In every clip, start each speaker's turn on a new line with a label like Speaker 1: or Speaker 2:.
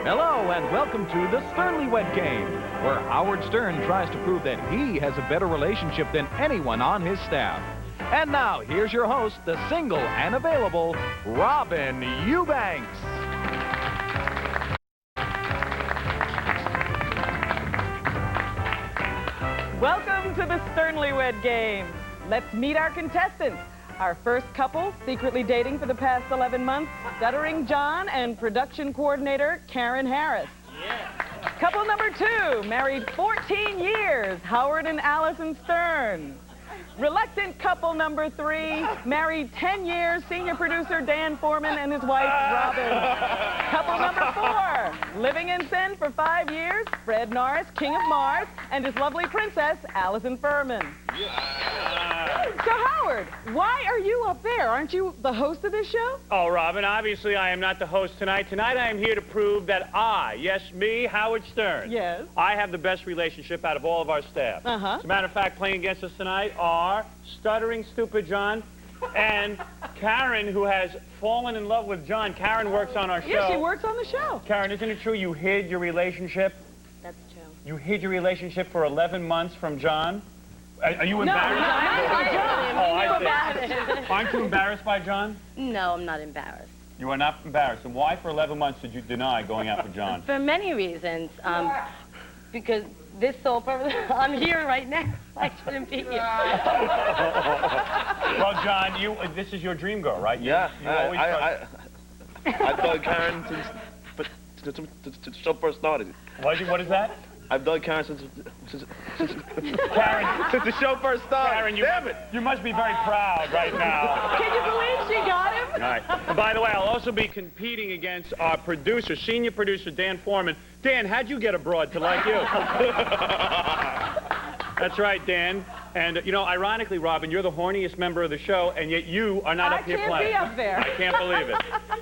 Speaker 1: Hello and welcome to the Newlywed game, where Howard Stern tries to prove that he has a better relationship than anyone on his staff. And now, here's your host, the single and available Robin Eubanks.
Speaker 2: Welcome to the Newlywed game. Let's meet our contestants. Our first couple, secretly dating for the past 11 months, Stuttering John and production coordinator Karen Harris. Yeah. Couple number two, married 14 years, Howard and Allison Stern. Reluctant couple number three, married 10 years, senior producer Dan Foreman and his wife Robin. Couple number four, living in sin for 5 years, Fred Norris, King of Mars, and his lovely princess, Allison Furman. So Howard, why are you up there? Aren't you the host of this show?
Speaker 3: Oh, Robin, obviously I am not the host tonight. Tonight I am here to prove that yes, me, Howard Stern.
Speaker 2: Yes.
Speaker 3: I have the best relationship out of all of our staff.
Speaker 2: Uh-huh.
Speaker 3: As a matter of fact, playing against us tonight are Stuttering Stupid John and Karen, who has fallen in love with John. Karen works on our show.
Speaker 2: Yeah, she works on the show.
Speaker 3: Karen, isn't it true you hid your relationship?
Speaker 4: That's true.
Speaker 3: You hid your relationship for 11 months from John? Are you
Speaker 2: No,
Speaker 3: embarrassed?
Speaker 4: I
Speaker 3: see. Aren't you embarrassed by John?
Speaker 4: No, I'm not embarrassed.
Speaker 3: You are not embarrassed. And why for 11 months did you deny going out with John?
Speaker 4: For many reasons. Because this sole purpose, I'm here right now. I shouldn't be here.
Speaker 3: Well, John, this is your dream girl, right?
Speaker 5: Yeah,
Speaker 3: I've
Speaker 5: known Karen since the show first started.
Speaker 3: What is that?
Speaker 5: I've known Karen since
Speaker 3: Karen,
Speaker 5: since the show first started.
Speaker 3: Karen,
Speaker 5: Damn it!
Speaker 3: You must be very proud right now.
Speaker 2: Can you believe she got him?
Speaker 3: All right. And by the way, I'll also be competing against our producer, senior producer, Dan Foreman. Dan, how'd you get a broad to like you? That's right, Dan. And, you know, ironically, Robin, you're the horniest member of the show, and yet you are not up here playing.
Speaker 2: I can't be up there.
Speaker 3: I can't believe it.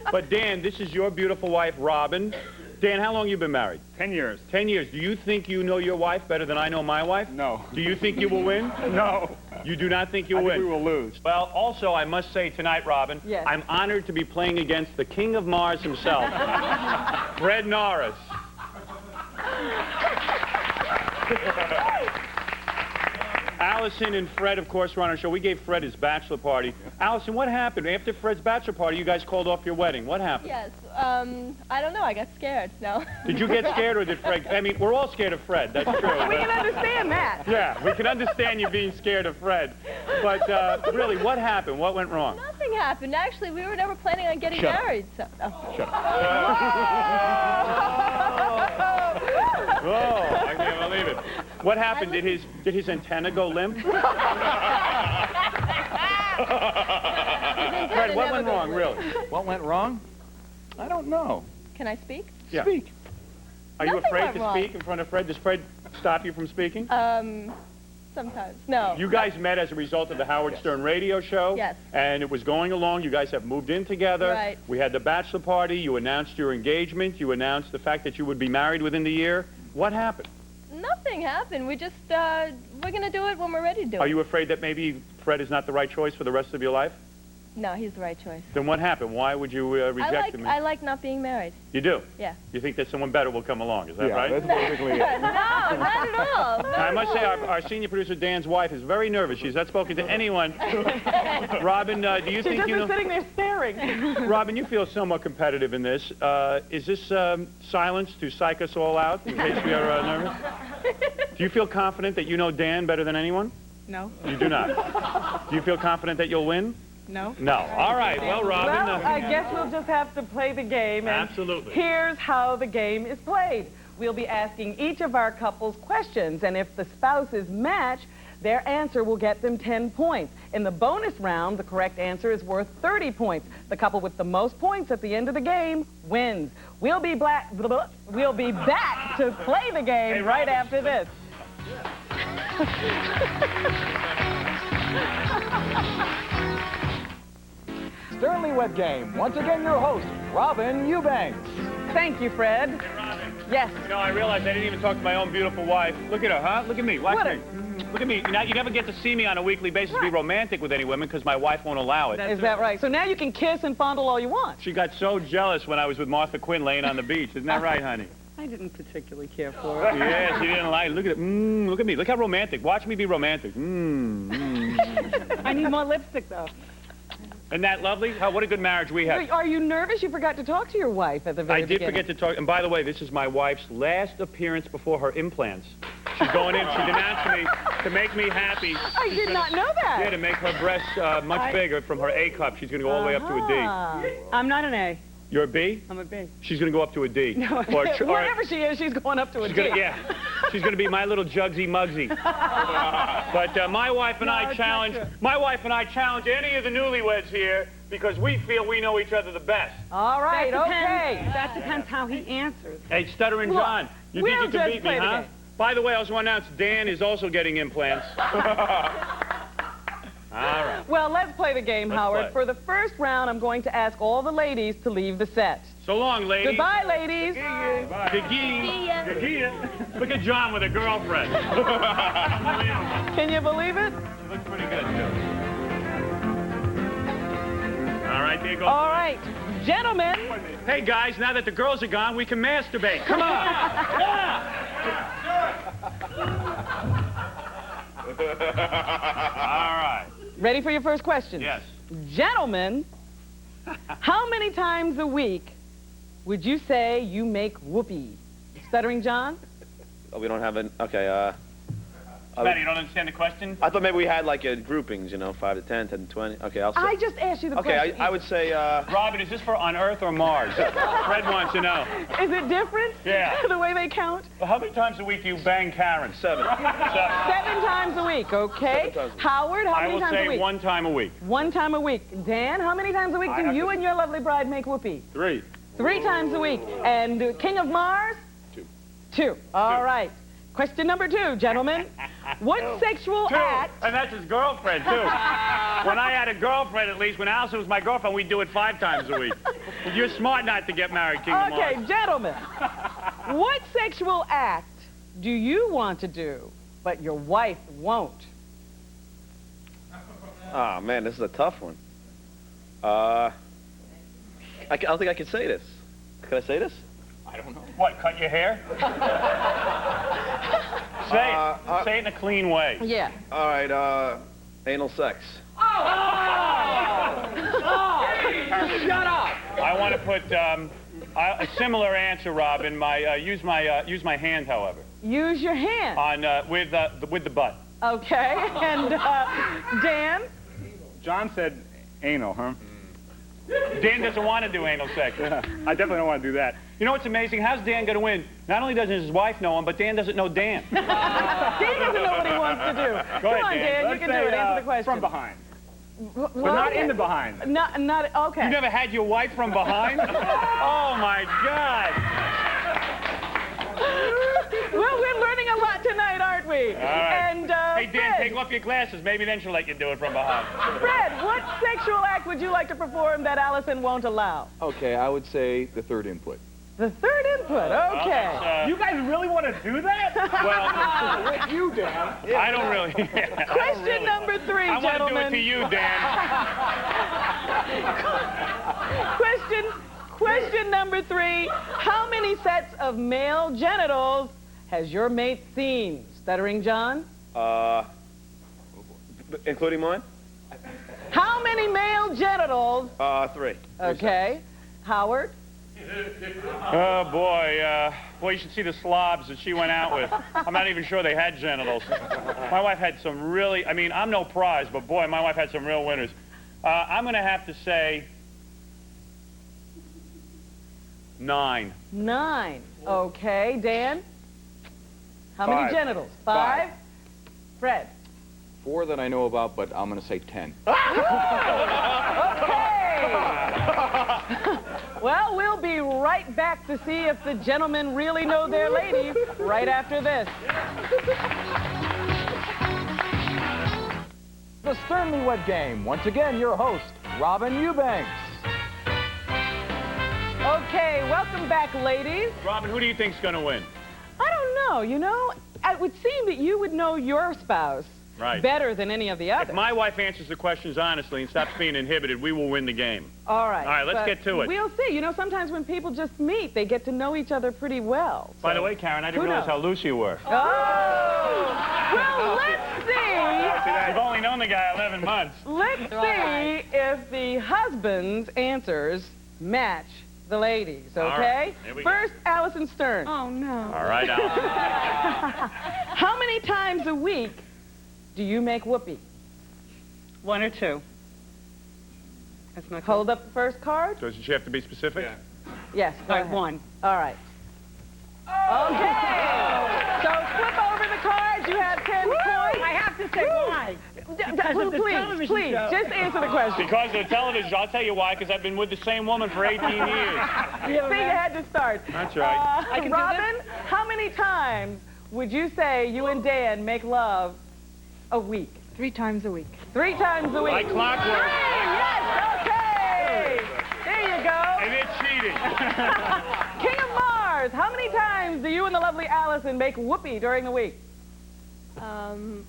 Speaker 3: But, Dan, this is your beautiful wife, Robin. Dan, how long have you been married?
Speaker 6: 10 years.
Speaker 3: 10 years. Do you think you know your wife better than I know my wife?
Speaker 6: No.
Speaker 3: Do you think you will win?
Speaker 6: No.
Speaker 3: You do not think you'll
Speaker 6: I
Speaker 3: win?
Speaker 6: think we will lose.
Speaker 3: Well, also, I must say tonight, Robin,
Speaker 2: yes.
Speaker 3: I'm honored to be playing against the King of Mars himself, Fred Norris. Allison and Fred, of course, were on our show. We gave Fred his bachelor party. Allison, what happened? After Fred's bachelor party, you guys called off your wedding. What happened?
Speaker 7: Yes, I don't know. I got scared, no.
Speaker 3: Did you get scared or did Fred? I mean, we're all scared of Fred, that's true.
Speaker 2: We can understand that.
Speaker 3: Yeah, we can understand you being scared of Fred. But really, what happened? What went wrong?
Speaker 7: Nothing happened. Actually, we were never planning on getting married, so... Oh.
Speaker 3: Shut up. Whoa, I can't believe it. What happened? Did his antenna go limp? Fred, what went wrong, really?
Speaker 1: What went wrong? I don't know.
Speaker 7: Can I speak?
Speaker 3: Yeah.
Speaker 1: Speak.
Speaker 3: Are you
Speaker 7: Nothing
Speaker 3: afraid
Speaker 7: went
Speaker 3: to
Speaker 7: wrong.
Speaker 3: speak in front of Fred? Does Fred stop you from speaking?
Speaker 7: Sometimes. No.
Speaker 3: You guys met as a result of the Howard Stern radio show.
Speaker 7: Yes.
Speaker 3: And it was going along. You guys have moved in together.
Speaker 7: Right.
Speaker 3: We had the bachelor party. You announced your engagement. You announced the fact that you would be married within the year. What happened?
Speaker 7: Nothing happened. We just, we're going to do it when we're ready to do it.
Speaker 3: Are you afraid that maybe Fred is not the right choice for the rest of your life?
Speaker 7: No, he's the right choice.
Speaker 3: Then what happened? Why would you reject him?
Speaker 7: I like not being married.
Speaker 3: You do?
Speaker 7: Yeah.
Speaker 3: You think that someone better will come along, is that
Speaker 6: Yeah,
Speaker 3: right?
Speaker 6: that's basically it.
Speaker 7: No, not at all.
Speaker 3: I must say, our senior producer, Dan's wife, is very nervous. She's not spoken to anyone. Robin, do you
Speaker 2: She's
Speaker 3: think
Speaker 2: just
Speaker 3: you know...
Speaker 2: been sitting there staring.
Speaker 3: Robin, you feel somewhat competitive in this. Is this silence to psych us all out in case we are nervous? Do you feel confident that you know Dan better than anyone?
Speaker 2: No.
Speaker 3: You do not. Do you feel confident that you'll win?
Speaker 2: No.
Speaker 3: No. All right. Well, Robin...
Speaker 2: Well, I guess we'll just have to play the game. And
Speaker 3: Absolutely.
Speaker 2: Here's how the game is played. We'll be asking each of our couples questions, and if the spouses match, their answer will get them 10 points. In the bonus round, the correct answer is worth 30 points. The couple with the most points at the end of the game wins. We'll be back to play the game right after this.
Speaker 1: Newlywed game. Once again, your host, Robin Eubanks.
Speaker 2: Thank you, Fred. Yes.
Speaker 3: You know, I realized I didn't even talk to my own beautiful wife. Look at her, huh? Look at me. Watch
Speaker 2: What
Speaker 3: me. Look at me. You never get to see me on a weekly basis be romantic with any women because my wife won't allow it.
Speaker 2: Is that right? So now you can kiss and fondle all you want.
Speaker 3: She got so jealous when I was with Martha Quinn laying on the beach. Isn't that right, honey?
Speaker 2: I didn't particularly care for it.
Speaker 3: Yeah, she didn't like it. Look at it. Look at me. Look how romantic. Watch me be romantic.
Speaker 2: I need more lipstick, though.
Speaker 3: Isn't that lovely? What a good marriage we have.
Speaker 2: Are you nervous? You forgot to talk to your wife at the very beginning.
Speaker 3: I did forget to talk. And by the way, this is my wife's last appearance before her implants. She's going in. She denounced me to make me happy.
Speaker 2: I did not know that.
Speaker 3: Yeah, to make her breasts much bigger from her A cup. She's going to go all the way up to a D.
Speaker 2: I'm not an A.
Speaker 3: You're a B?
Speaker 2: I'm a B.
Speaker 3: She's going to go up to a D.
Speaker 2: No, wherever she is, she's going up to a D.
Speaker 3: Yeah. She's going to be my little Jugsy Mugsy. But my wife and I challenge any of the newlyweds here because we feel we know each other the best.
Speaker 2: All right, okay.
Speaker 6: That depends how he answers.
Speaker 3: Hey, Stuttering John, you think you can beat me, huh? By the way, I also want to announce Dan is also getting implants. All right.
Speaker 2: Well, let's play the game, Howard.
Speaker 3: play.
Speaker 2: For the first round, I'm going to ask all the ladies to leave the set.
Speaker 3: So long, ladies.
Speaker 2: Goodbye, ladies.
Speaker 3: Look at John with a girlfriend.
Speaker 2: Can you believe it?
Speaker 3: She looks pretty good, too. All right, there goes.
Speaker 2: All right, gentlemen.
Speaker 3: Hey, guys, now that the girls are gone, we can masturbate. Come on. All right.
Speaker 2: Ready for your first question?
Speaker 3: Yes.
Speaker 2: Gentlemen, how many times a week would you say you make whoopee? Stuttering John?
Speaker 5: Oh, we don't have an... Okay,
Speaker 3: Matt, you don't understand the question?
Speaker 5: I thought maybe we had, like, groupings, you know, 5 to 10, 10 to 20. Okay, I'll say...
Speaker 2: I just asked you the
Speaker 5: Okay,
Speaker 2: question.
Speaker 5: I would say,
Speaker 3: Robin, is this for on Earth or Mars? Fred wants to know.
Speaker 2: Is it different?
Speaker 3: Yeah.
Speaker 2: The way they count?
Speaker 3: Well, how many times a week do you bang Karen?
Speaker 5: 7.
Speaker 2: 7 times a week, okay?
Speaker 5: 7 times a week.
Speaker 2: Howard, how
Speaker 3: I
Speaker 2: many
Speaker 3: will
Speaker 2: times a
Speaker 3: say
Speaker 2: week?
Speaker 3: 1 time a week.
Speaker 2: 1 time a week. Dan, how many times a week do you and your lovely bride make whoopee?
Speaker 3: 3.
Speaker 2: 3 times a week. And King of Mars?
Speaker 5: 2.
Speaker 2: 2. All right. Question number 2, gentlemen. What sexual
Speaker 3: 2.
Speaker 2: act...
Speaker 3: And that's his girlfriend, too. When I had a girlfriend, at least, when Allison was my girlfriend, we'd do it 5 times a week. You're smart not to get married, King of Mars.
Speaker 2: Okay, gentlemen. What sexual act do you want to do, but your wife won't?
Speaker 5: Oh, man, this is a tough one. I don't think I can say this. Can I say this?
Speaker 3: I don't know. What, cut your hair? Say it. Say it in a clean way.
Speaker 2: Yeah.
Speaker 5: All right, anal sex.
Speaker 2: Shut up.
Speaker 3: I want to put a similar answer, Rob, in my use my hand, however,
Speaker 2: Use your hand.
Speaker 3: on with the butt.
Speaker 2: Okay. And Dan?
Speaker 8: John said anal, huh?
Speaker 3: Dan doesn't want to do anal sex.
Speaker 8: I definitely don't want to do that.
Speaker 3: You know what's amazing? How's Dan going to win? Not only doesn't his wife know him, but Dan doesn't know Dan.
Speaker 2: Dan doesn't know what he wants to do.
Speaker 3: Go
Speaker 2: Come
Speaker 3: ahead,
Speaker 2: on,
Speaker 3: Dan.
Speaker 2: Dan. You
Speaker 8: Let's
Speaker 2: can do
Speaker 8: say,
Speaker 2: it. Answer the question.
Speaker 8: From behind.
Speaker 2: Well,
Speaker 8: But not
Speaker 2: okay.
Speaker 8: in the behind.
Speaker 2: Not, okay.
Speaker 3: You never had your wife from behind? Oh, my God.
Speaker 2: Well, we're learning a lot tonight, aren't we?
Speaker 3: All right.
Speaker 2: And,
Speaker 3: Hey, Dan,
Speaker 2: Fred,
Speaker 3: take off your glasses. Maybe then she'll let you do it from behind.
Speaker 2: Fred, what sexual act would you like to perform that Allison won't allow?
Speaker 9: Okay, I would say the third input.
Speaker 2: The third input, okay.
Speaker 8: You guys really want to do that?
Speaker 3: Well,
Speaker 8: You, Dan.
Speaker 3: I don't really.
Speaker 2: Question number 3,
Speaker 3: I want to do it
Speaker 2: gentlemen.
Speaker 3: to you, Dan.
Speaker 2: Question number 3. How many sets of male genitals has your mate seen? Stuttering John?
Speaker 5: Including mine?
Speaker 2: How many male genitals?
Speaker 5: 3.
Speaker 2: Okay. Howard?
Speaker 3: Oh, boy. Boy, you should see the slobs that she went out with. I'm not even sure they had genitals. My wife had some really, I mean, I'm no prize, but boy, my wife had some real winners. I'm going to have to say 9.
Speaker 2: 9. Okay. Dan? How many
Speaker 8: 5.
Speaker 2: genitals? 5? Fred?
Speaker 9: 4 that I know about, but I'm going to say 10.
Speaker 2: Okay. Well, we'll be right back to see if the gentlemen really know their ladies right after this.
Speaker 1: The Newlywed Game. Once again, your host, Robin Eubanks.
Speaker 2: Okay, welcome back, ladies.
Speaker 3: Robin, who do you think's going to win?
Speaker 2: I don't know, you know, it would seem that you would know your spouse better than any of the others.
Speaker 3: If my wife answers the questions honestly and stops being inhibited, we will win the game.
Speaker 2: All right.
Speaker 3: All right, let's get to it.
Speaker 2: We'll see. You know, sometimes when people just meet, they get to know each other pretty well.
Speaker 3: By the way, Karen, I didn't realize how loose you were.
Speaker 2: Oh! Well, let's see.
Speaker 3: You've only known the guy 11 months.
Speaker 2: Let's see if the husband's answers match the ladies, okay?
Speaker 3: All right, here we go.
Speaker 2: First, Allison Stern.
Speaker 6: Oh, no.
Speaker 3: All right, Allison.
Speaker 2: How many times a week do you make whoopee?
Speaker 6: 1 or 2. That's not
Speaker 2: Hold up the first card.
Speaker 3: Doesn't she have to be specific?
Speaker 2: Yes, go ahead.
Speaker 6: 1.
Speaker 2: All right. Okay. So flip over the cards. You have 10 points.
Speaker 6: I have to say why. Because of the television
Speaker 2: Please,
Speaker 6: show.
Speaker 2: just answer the question.
Speaker 3: Because of the television, I'll tell you why, because I've been with the same woman for 18 years.
Speaker 2: See, you had to start.
Speaker 3: That's right.
Speaker 6: I can do
Speaker 2: Robin, how many times would you say you and Dan make love a week?
Speaker 6: 3 times a week.
Speaker 2: 3 times a week.
Speaker 3: Like clockwork.
Speaker 2: 3, yes, okay. There you go.
Speaker 3: And it's cheating.
Speaker 2: King of Mars, how many times do you and the lovely Allison make whoopee during the week?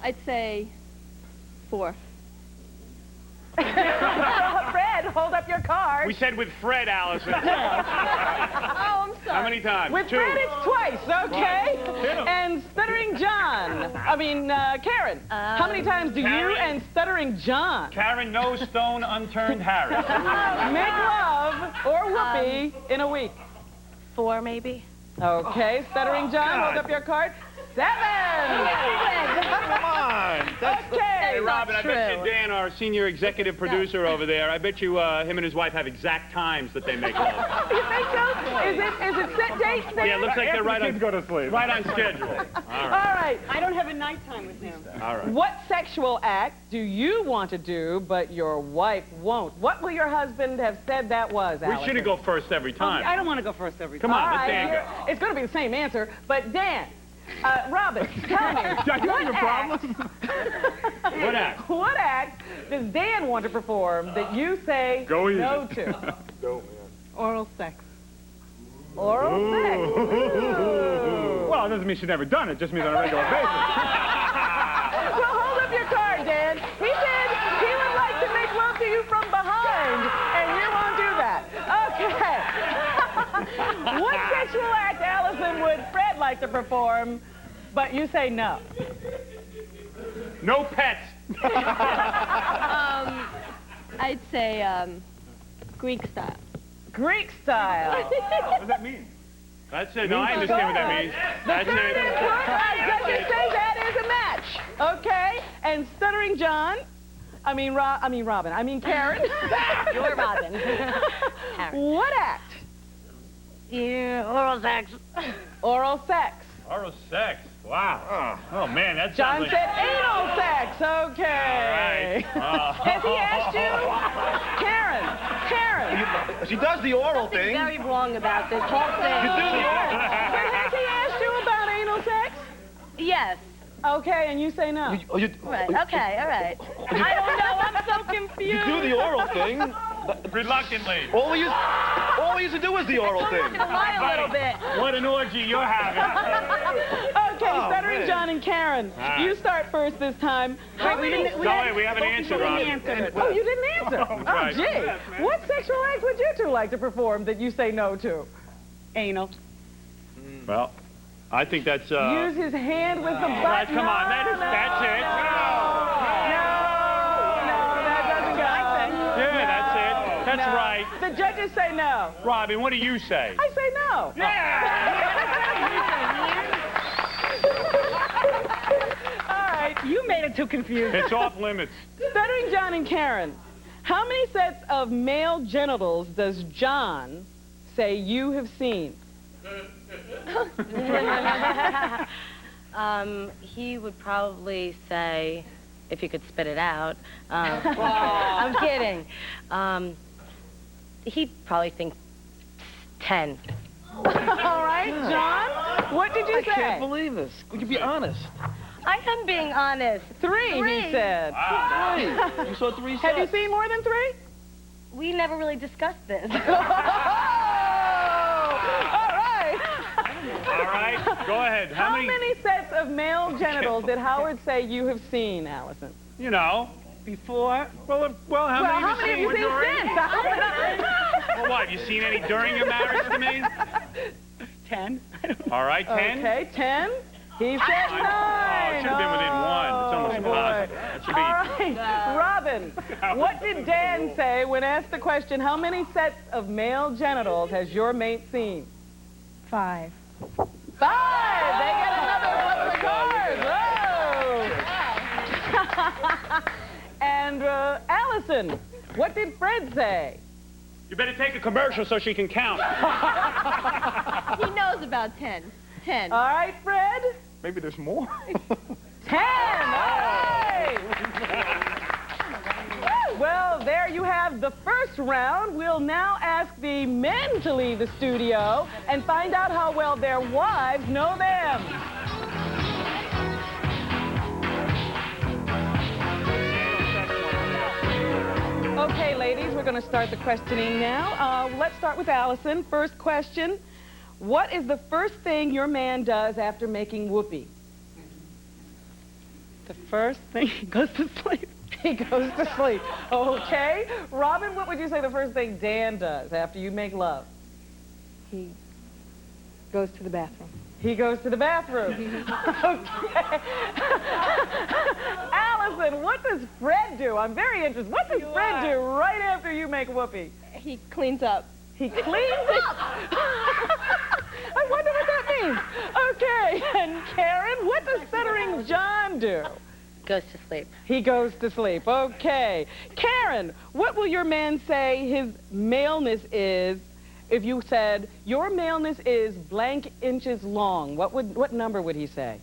Speaker 7: I'd say 4.
Speaker 2: Fred, hold up your card.
Speaker 3: We said with Fred, Allison.
Speaker 7: Oh, I'm sorry.
Speaker 3: How many times?
Speaker 2: With
Speaker 3: 2.
Speaker 2: Fred, it's twice, okay? And Stuttering John, Karen, how many times do you
Speaker 3: Karen?
Speaker 2: and Stuttering John
Speaker 3: Karen, no stone unturned Harry.
Speaker 2: make love or whoopee in a week?
Speaker 4: 4 maybe.
Speaker 2: Okay, Stuttering John, hold up your card. 7!
Speaker 5: Come on.
Speaker 2: Okay.
Speaker 3: Hey, Robin, I bet you Dan, our senior executive producer over there, I bet you him and his wife have exact times that they make love.
Speaker 2: You think so? Is it set dates there?
Speaker 3: Yeah, it looks like they're right
Speaker 8: Kids
Speaker 3: on,
Speaker 8: go to sleep.
Speaker 3: right on schedule.
Speaker 2: All right.
Speaker 6: I don't have a nighttime with him.
Speaker 3: All right.
Speaker 2: What sexual act do you want to do, but your wife won't? What will your husband have said that was,
Speaker 3: We
Speaker 2: Allison?
Speaker 3: shouldn't go first every time.
Speaker 6: I don't want to go first every time.
Speaker 3: Come on,
Speaker 2: All
Speaker 3: let
Speaker 2: right,
Speaker 3: Dan go.
Speaker 2: it's going to be the same answer, but Dan, Robin, tell me.
Speaker 3: What act?
Speaker 2: What act does Dan want to perform that you say
Speaker 8: Go easy.
Speaker 2: no to?
Speaker 6: Oral sex.
Speaker 2: Oral sex. Ooh.
Speaker 8: Well, it doesn't mean she's never done it. It just means on a regular basis.
Speaker 2: Well, hold up your card, Dan. He said he would like to make love to you from behind, and you won't do that. Okay. What sexual act, Allison, would Fred like to perform, but you say no?
Speaker 3: No pets.
Speaker 7: I'd say Greek style.
Speaker 2: Greek style.
Speaker 8: What does that mean?
Speaker 3: That's it. No, I understand what that means. That's
Speaker 2: Third
Speaker 3: it.
Speaker 2: input, let's just say that is a match. Okay? And Stuttering John, Karen.
Speaker 4: You're Robin.
Speaker 2: What act?
Speaker 4: Yeah, oral sex.
Speaker 2: Oral sex.
Speaker 3: Oral sex. Wow. Oh, man, that
Speaker 2: John
Speaker 3: sounds like...
Speaker 2: said anal sex. Okay.
Speaker 3: All right.
Speaker 2: Has he asked you? Karen.
Speaker 5: She does the oral
Speaker 4: Something
Speaker 5: thing.
Speaker 4: very wrong about this whole
Speaker 5: You
Speaker 4: thing.
Speaker 5: do the oral.
Speaker 2: But has he asked you about anal sex?
Speaker 4: Yes.
Speaker 2: Okay, and you say no.
Speaker 4: Right. Okay. All right. I don't know. I'm so confused.
Speaker 5: You do the oral thing.
Speaker 3: Reluctantly.
Speaker 5: All we used to do was the oral thing.
Speaker 4: I'm gonna lie a little bit.
Speaker 3: What an orgy you're having.
Speaker 2: Okay, Stuttering
Speaker 5: man.
Speaker 2: John and Karen,
Speaker 3: right.
Speaker 2: you start first this time.
Speaker 3: No, wait, we haven't answered, Robin.
Speaker 2: Oh, you didn't answer. Oh,
Speaker 3: right.
Speaker 2: gee. What sexual act would you two like to perform that you say no to?
Speaker 6: Anal.
Speaker 3: Well, I think that's...
Speaker 2: Use his hand with the butt.
Speaker 3: Right, come on,
Speaker 2: No,
Speaker 3: that's it.
Speaker 2: No, that doesn't go.
Speaker 3: Yeah, that's it. That's
Speaker 2: No.
Speaker 3: right.
Speaker 2: The judges say no.
Speaker 3: Robin, what do you say?
Speaker 2: I say no. All right.
Speaker 6: You made it too confused.
Speaker 3: It's off limits.
Speaker 2: Stuttering John and Karen, how many sets of male genitals does John say you have seen?
Speaker 4: He would probably say, if you could spit it out. I'm kidding. He'd probably think 10.
Speaker 2: All right, John, what did you say?
Speaker 5: I can't believe this. Would you be honest?
Speaker 4: I am being honest.
Speaker 2: 3, he said.
Speaker 5: Hey, you saw 3 sets.
Speaker 2: Have you seen more than 3?
Speaker 4: We never really discussed this.
Speaker 3: Go ahead.
Speaker 2: How many sets of male genitals did Howard say you have seen, Allison?
Speaker 3: You know.
Speaker 8: Before? Well,
Speaker 2: How
Speaker 8: how many
Speaker 2: many have you seen since?
Speaker 3: Well, what, have you seen any during your marriage to me?
Speaker 8: 10.
Speaker 3: All right, 10?
Speaker 2: Okay, 10. He said 9.
Speaker 3: Oh, it should have been within 1. It's almost impossible. That should be...
Speaker 2: All right, Robin, what did Dan say when asked the question, how many sets of male genitals has your mate seen?
Speaker 7: 5.
Speaker 2: 5. They get another one of the cards. Whoa. And Allison, what did Fred say?
Speaker 3: You better take a commercial so she can count.
Speaker 7: He knows about 10. 10.
Speaker 2: All right, Fred.
Speaker 9: Maybe there's more.
Speaker 2: 10. All right. Well, there you have the first round. We'll now ask the men to leave the studio and find out how well their wives know them. Okay, ladies, we're going to start the questioning now. Let's start with Allison. First question. What is the first thing your man does after making whoopee?
Speaker 6: The first thing, he goes to sleep.
Speaker 2: He goes to sleep. Okay. Robin, what would you say the first thing Dan does after you make love?
Speaker 6: He goes to the bathroom.
Speaker 2: He goes to the bathroom. Okay. Allison, what does Fred do? I'm very interested. What does Fred do right after you make whoopee?
Speaker 7: He cleans up.
Speaker 2: He cleans up. I wonder what that means. Okay. And Karen, what does Stuttering John do?
Speaker 4: Goes to sleep.
Speaker 2: He goes to sleep. Okay. Karen, what will your man say his maleness is if you said your maleness is blank inches long? What number would he say?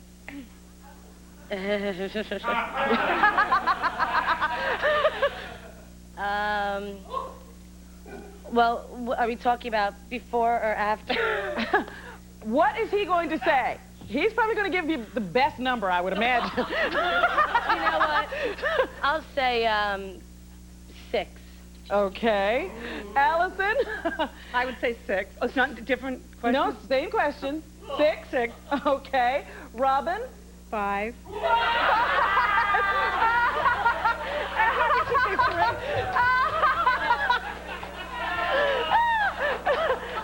Speaker 4: Well, are we talking about before or after?
Speaker 2: What is he going to say? He's probably going to give you the best number, I would imagine.
Speaker 4: You know what? I'll say 6.
Speaker 2: Okay. Allison?
Speaker 6: I would say 6. Oh, it's not a different question?
Speaker 2: No, same question. 6?
Speaker 6: 6.
Speaker 2: Okay. Robin?
Speaker 6: 5.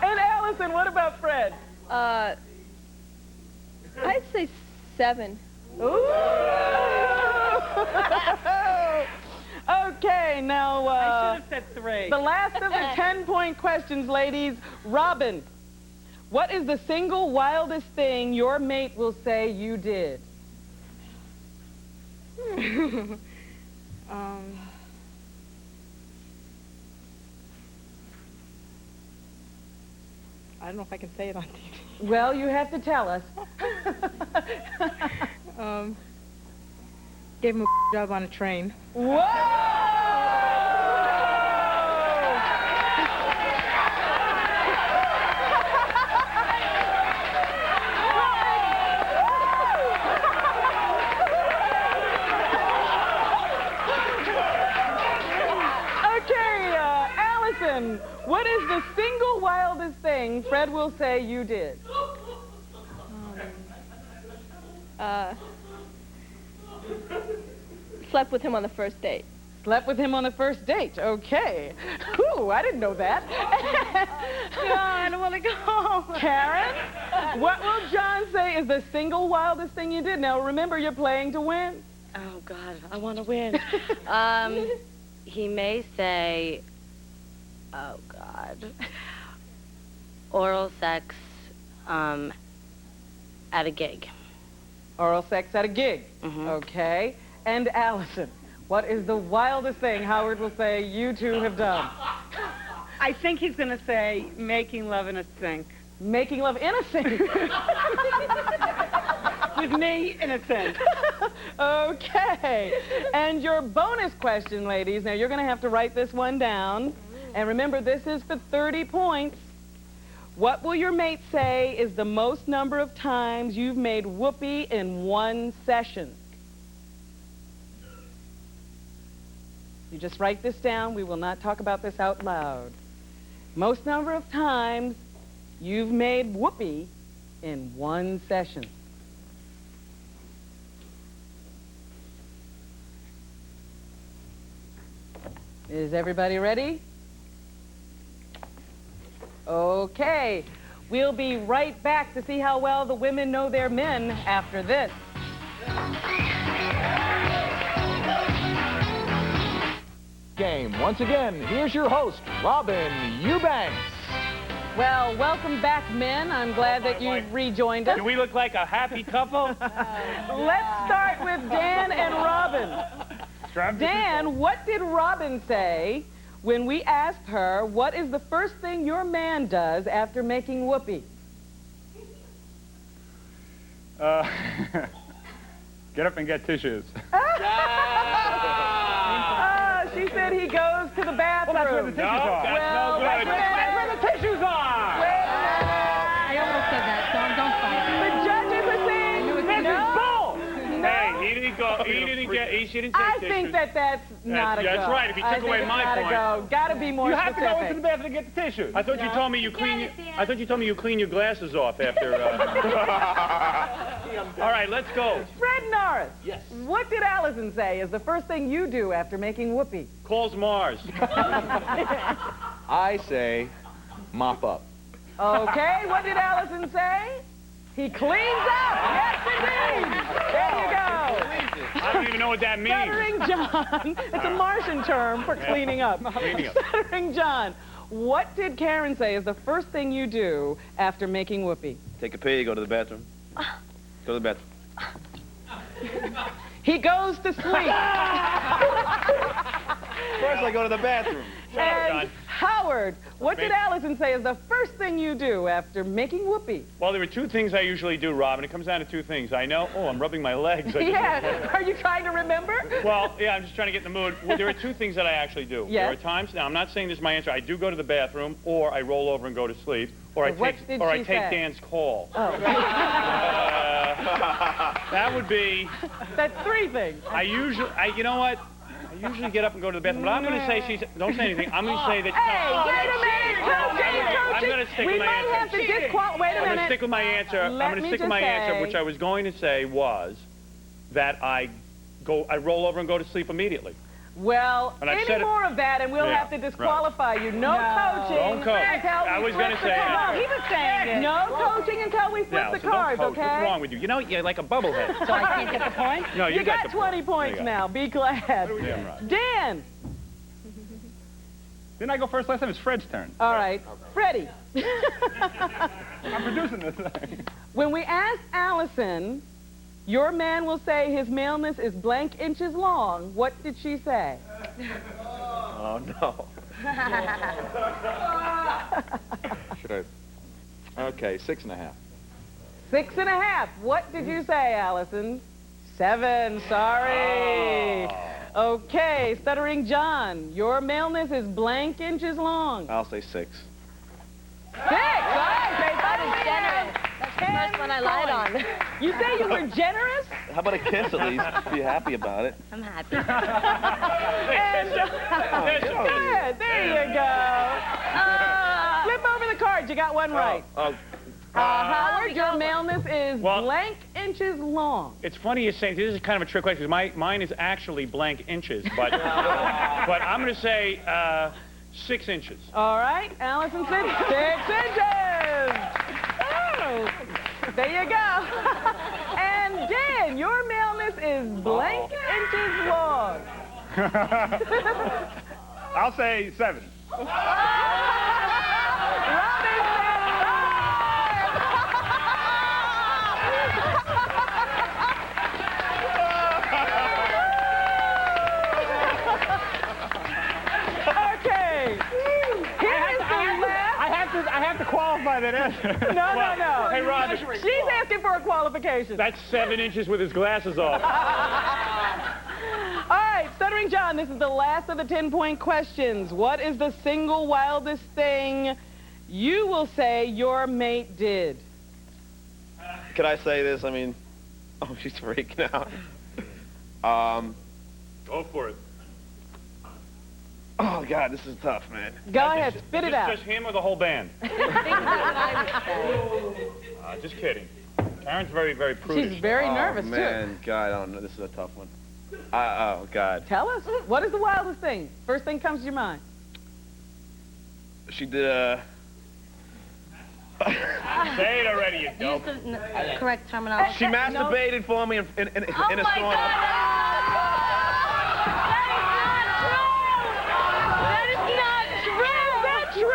Speaker 2: And Allison, what about Fred?
Speaker 7: I'd say 7.
Speaker 2: Ooh. Okay, now,
Speaker 6: I should have said 3.
Speaker 2: the last of the 10-point questions, ladies. Robin, what is the single wildest thing your mate will say you did?
Speaker 6: I don't know if I can say it on TV.
Speaker 2: Well, you have to tell us.
Speaker 6: Gave him a job on a train.
Speaker 2: Whoa! Okay, Allison, what is the single wildest thing Fred will say you did?
Speaker 7: Slept with him on the first date.
Speaker 2: Slept with him on the first date. Okay. Ooh, I didn't know that.
Speaker 6: John, I want to go.
Speaker 2: Karen, what will John say is the single wildest thing you did? Now, remember, you're playing to win.
Speaker 4: Oh, God, I want to win. He may say, oh, God, oral sex at a gig.
Speaker 2: Oral sex at a gig.
Speaker 4: Mhm.
Speaker 2: Okay. And Allison, what is the wildest thing Howard will say you two have done?
Speaker 6: I think he's going to say making love in a sink.
Speaker 2: Making love in a sink.
Speaker 6: With me in a sink.
Speaker 2: Okay. And your bonus question, ladies. Now, you're going to have to write this one down. And remember, this is for 30 points. What will your mate say is the most number of times you've made whoopee in one session? You just write this down. We will not talk about this out loud. Most number of times you've made whoopee in one session. Is everybody ready? Okay. We'll be right back to see how well the women know their men after this.
Speaker 1: Game. Once again, here's your host, Robin Eubanks.
Speaker 2: Well, welcome back, men. I'm glad that you've rejoined us.
Speaker 3: Do we look like a happy couple?
Speaker 2: Let's start with Dan and Robin. Dan, what did Robin say when we asked her, what is the first thing your man does after making whoopee?
Speaker 3: Get up and get tissues.
Speaker 2: She said he goes to the bathroom.
Speaker 3: Well, that's where the tissues are.
Speaker 2: Well,
Speaker 3: That's where the tissues are.
Speaker 7: I almost said that, so don't fight.
Speaker 2: The judges are saying
Speaker 3: This
Speaker 2: no.
Speaker 3: is bull.
Speaker 2: No.
Speaker 3: Hey, he didn't go. He didn't take
Speaker 2: I
Speaker 3: tissues.
Speaker 2: think that's not a go.
Speaker 3: That's right. If he took away my point.
Speaker 2: Got to be more
Speaker 3: You have
Speaker 2: specific.
Speaker 3: to go into the bathroom to get the tissues. I thought you told me you clean. I thought you told me you clean your glasses off after. All right, let's go.
Speaker 2: Fred Norris. Yes. What did Allison say is the first thing you do after making whoopee?
Speaker 3: Calls Mars.
Speaker 9: I say mop up.
Speaker 2: Okay, what did Allison say? He cleans up. Yes, indeed. There you go.
Speaker 3: I don't even know what that means.
Speaker 2: Stuttering John. It's a Martian term for cleaning up.
Speaker 3: Cleaning up.
Speaker 2: Stuttering John. What did Karen say is the first thing you do after making whoopee?
Speaker 5: Take a pee, go to the bathroom. Go to the bathroom.
Speaker 2: He goes to sleep.
Speaker 5: First, I go to the bathroom.
Speaker 2: And Howard, what did Allison say is the first thing you do after making whoopee?
Speaker 3: Well, there are two things I usually do, Robin. It comes down to two things. I know. Oh, I'm rubbing my legs.
Speaker 2: Yeah. Are you trying to remember?
Speaker 3: Well, yeah, I'm just trying to get in the mood. Well, there are two things that I actually do.
Speaker 2: Yes.
Speaker 3: There are times, now I'm not saying this is my answer, I do go to the bathroom, or I roll over and go to sleep, or I
Speaker 2: What
Speaker 3: take
Speaker 2: did
Speaker 3: or I
Speaker 2: she
Speaker 3: take
Speaker 2: say?
Speaker 3: Dan's call.
Speaker 2: Oh.
Speaker 3: That would be,
Speaker 2: That's three things.
Speaker 3: you know what? I usually get up and go to the bathroom, but I'm going to say don't say anything. I'm going to say that.
Speaker 2: Hey, wait a minute, coaching.
Speaker 3: I'm going to stick
Speaker 2: We
Speaker 3: with my
Speaker 2: might
Speaker 3: answer.
Speaker 2: have to disqualify. Wait a
Speaker 3: I'm going to
Speaker 2: minute.
Speaker 3: stick with my answer. I'm
Speaker 2: Let
Speaker 3: going to
Speaker 2: me
Speaker 3: stick with
Speaker 2: just
Speaker 3: my answer,
Speaker 2: say-
Speaker 3: which I was going to say was that I roll over and go to sleep immediately.
Speaker 2: Well,
Speaker 3: And I've
Speaker 2: any
Speaker 3: said it-
Speaker 2: more of that, and we'll
Speaker 3: Yeah,
Speaker 2: have to disqualify you. No coaching.
Speaker 3: Don't coach.
Speaker 2: Until we
Speaker 3: I was
Speaker 2: flip
Speaker 3: gonna
Speaker 2: the
Speaker 3: say
Speaker 2: cards.
Speaker 3: that.
Speaker 2: No, he was saying it. No coaching until we flip
Speaker 3: Yeah,
Speaker 2: the
Speaker 3: so
Speaker 2: cards,
Speaker 3: don't coach.
Speaker 2: okay?
Speaker 3: What's wrong with you? You know, you're like a bubblehead.
Speaker 7: So I can't get the point?
Speaker 3: No,
Speaker 2: You got
Speaker 3: the
Speaker 2: 20 points
Speaker 3: There you go.
Speaker 2: now. Be glad.
Speaker 3: Damn right.
Speaker 2: Dan.
Speaker 3: Didn't I go first last time? It's Fred's turn.
Speaker 2: All right. Freddie.
Speaker 3: I'm producing this thing.
Speaker 2: When we asked Allison, your man will say his maleness is blank inches long. What did she say?
Speaker 5: Oh, no.
Speaker 9: Should I? Okay, 6.5.
Speaker 2: 6.5. What did you say, Allison? 7. Sorry. Okay, Stuttering John, your maleness is blank inches long.
Speaker 5: I'll say 6.
Speaker 2: 6. All right,
Speaker 7: That is generous. That's the first one I lied on.
Speaker 2: You say you were generous?
Speaker 5: How about a kiss at least? Be happy about it.
Speaker 4: I'm happy.
Speaker 2: And, good. There you go. Flip over the cards. You got one right. Howard, your maleness is
Speaker 3: Well-
Speaker 2: blank inches long.
Speaker 3: It's funny you're saying this is kind of a trick question because mine is actually blank inches, but but I'm going to say 6 inches.
Speaker 2: All right, Allison said 6 inches. Oh, there you go. And Dan, your maleness is blank inches long.
Speaker 3: I'll say 7.
Speaker 2: Robin said 5. Okay. Here's the last.
Speaker 3: I have to qualify that answer.
Speaker 2: No.
Speaker 3: Hey, Roger.
Speaker 2: She's asking for a qualification.
Speaker 3: That's 7 inches with his glasses off.
Speaker 2: All right, Stuttering John, this is the last of the 10-point questions. What is the single wildest thing you will say your mate did?
Speaker 5: Can I say this? I mean, oh, she's freaking out.
Speaker 3: Go for it.
Speaker 5: Oh, God, this is tough, man.
Speaker 2: Go ahead, spit it out.
Speaker 3: Just him or the whole band?
Speaker 7: I think that's what I would say.
Speaker 3: Just kidding. Karen's very, very prudish.
Speaker 2: She's very nervous,
Speaker 5: Oh, man, God, I don't know. This is a tough one. Oh, God.
Speaker 2: too. Tell us, what is the wildest thing? First thing comes to your mind.
Speaker 5: She did
Speaker 3: Say it already, you
Speaker 4: Use
Speaker 3: dope.
Speaker 4: the correct terminology.
Speaker 5: She masturbated for me in a
Speaker 4: Oh
Speaker 5: sauna.
Speaker 4: my God! That is not true! Is that true?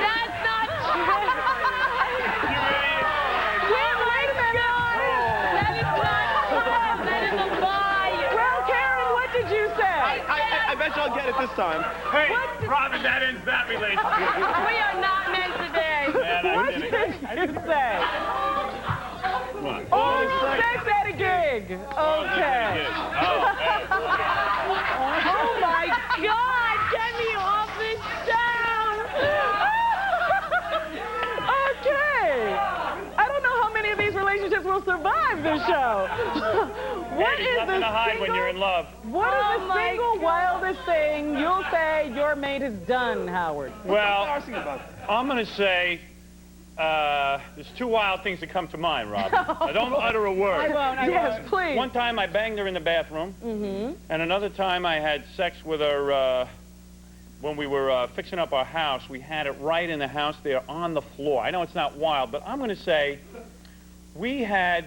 Speaker 4: That's not true! Wait a minute! That is not true! That is a lie!
Speaker 2: Well, Karen, what did you say?
Speaker 5: I bet you I'll get it this time.
Speaker 3: Hey, Robin, that ends that relationship.
Speaker 4: We are not meant to be.
Speaker 3: Man,
Speaker 2: What
Speaker 3: I
Speaker 2: did
Speaker 3: did it.
Speaker 2: you say? Oral sex at a gig. Okay.
Speaker 3: Oh, hey.
Speaker 4: Oh my God! Get me off this show!
Speaker 2: Okay. I don't know how many of these relationships will survive this show. What
Speaker 3: There's
Speaker 2: is
Speaker 3: nothing
Speaker 2: the
Speaker 3: to hide when you're in love.
Speaker 2: What is
Speaker 4: Oh
Speaker 2: the
Speaker 4: my
Speaker 2: single wildest thing you'll say your mate has done, Howard?
Speaker 3: Well, I'm going to say there's two wild things that come to mind, Robin. I don't utter a word.
Speaker 2: Yes, please.
Speaker 3: One time I banged her in the bathroom, and another time I had sex with her when we were fixing up our house. We had it right in the house there on the floor. I know it's not wild, but I'm going to say we had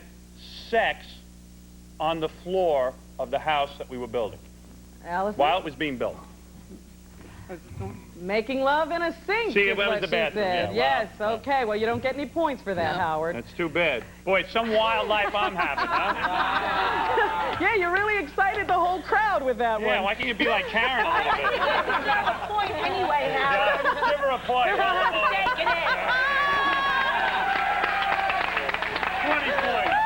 Speaker 3: sex on the floor of the house that we were building
Speaker 2: Allison?
Speaker 3: while it was being built.
Speaker 2: Making love in a sink.
Speaker 3: See,
Speaker 2: is
Speaker 3: that was
Speaker 2: what
Speaker 3: the
Speaker 2: she
Speaker 3: bathroom,
Speaker 2: said.
Speaker 3: yeah,
Speaker 2: Yes,
Speaker 3: wow.
Speaker 2: okay. Well, you don't get any points for that, Howard.
Speaker 3: That's too bad. Boy, it's some wild life I'm having, huh?
Speaker 2: Yeah, you really excited the whole crowd with that
Speaker 3: Yeah,
Speaker 2: one.
Speaker 3: why can't you be like Karen a little bit?
Speaker 4: Point anyway,
Speaker 3: Yeah, give her a point.
Speaker 4: Taking it.
Speaker 3: 20 points.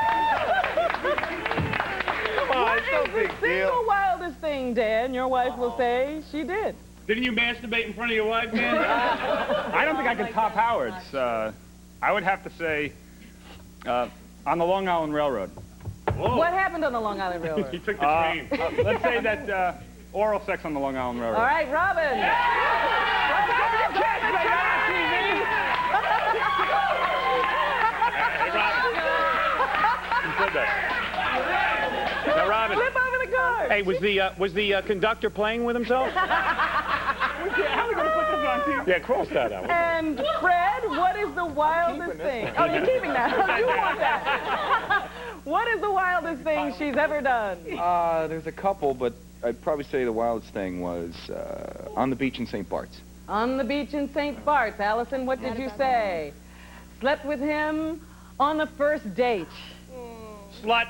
Speaker 2: What is the single wildest thing, Dan, your wife will say she did?
Speaker 3: Didn't you masturbate in front of your wife, man?
Speaker 10: I don't think I could top Howard's. I would have to say on the Long Island Railroad.
Speaker 3: Whoa.
Speaker 2: What happened on the Long Island
Speaker 3: He
Speaker 2: Railroad?
Speaker 3: took the train.
Speaker 10: Let's say that oral sex on the Long Island Railroad.
Speaker 2: All right, Robin.
Speaker 3: Hey, Robin. Who said that? Now, Robin.
Speaker 2: Flip over the card.
Speaker 3: Hey, was the conductor playing with himself?
Speaker 10: How are we going to put this on TV?
Speaker 3: Yeah, cross that out.
Speaker 2: And Fred, what is the wildest thing? Oh, you're keeping that. You want that. What is the wildest thing she's ever done?
Speaker 9: There's a couple, but I'd probably say the wildest thing was on the beach in St. Bart's.
Speaker 2: On the beach in St. Bart's. Allison, what did you say? Slept with him on the first date.
Speaker 3: Slut.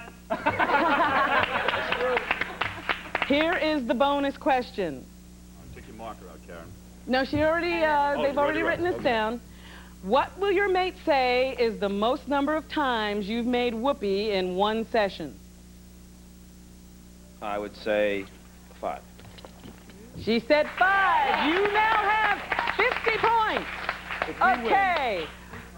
Speaker 2: Here is the bonus question.
Speaker 3: Take your marker out, Karen.
Speaker 2: No, she already, they've already written this down. What will your mate say is the most number of times you've made whoopee in one session?
Speaker 5: I would say 5.
Speaker 2: She said 5. You now have 50 points. Okay.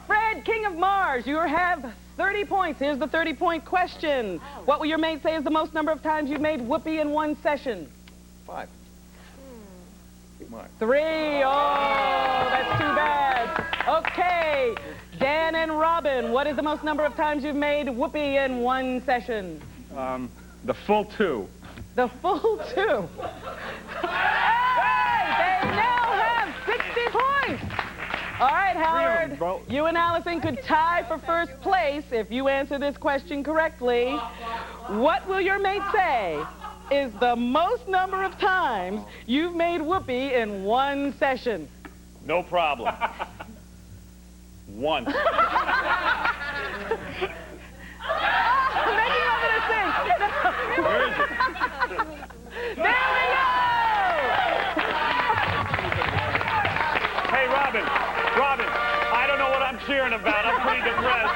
Speaker 2: Fred, King of Mars, you have 30 points. Here's the 30-point question. What will your mate say is the most number of times you've made whoopee in one session?
Speaker 9: 5. Come on.
Speaker 2: 3. Oh, that's too bad. Okay. Dan and Robin, what is the most number of times you've made whoopee in one session?
Speaker 10: The full 2.
Speaker 2: The full 2. Hey, they now have 60 points. All right, Howard, you and Allison could tie for first place if you answer this question correctly. What will your mate say is the most number of times you've made whoopee in one session?
Speaker 3: No problem. Once.
Speaker 2: Making love in a sink.
Speaker 3: Where is it?
Speaker 2: There we go.
Speaker 3: Hey, Robin, I don't know what I'm cheering about. I'm pretty depressed.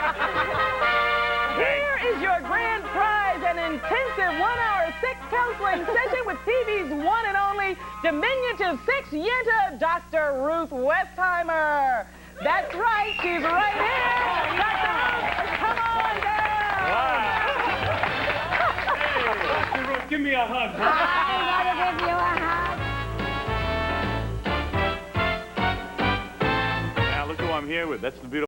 Speaker 2: Here is your grand prize, an intensive 1-hour sex counseling session with TV's one and only diminutive 6-yenta, Dr. Ruth Westheimer. That's right, she's right here. Dr. Ruth, come on down.
Speaker 3: Wow. Hey, Dr. Ruth, give me a hug.
Speaker 4: I want to give you a hug.
Speaker 3: Now, look who I'm here with. That's the beautiful.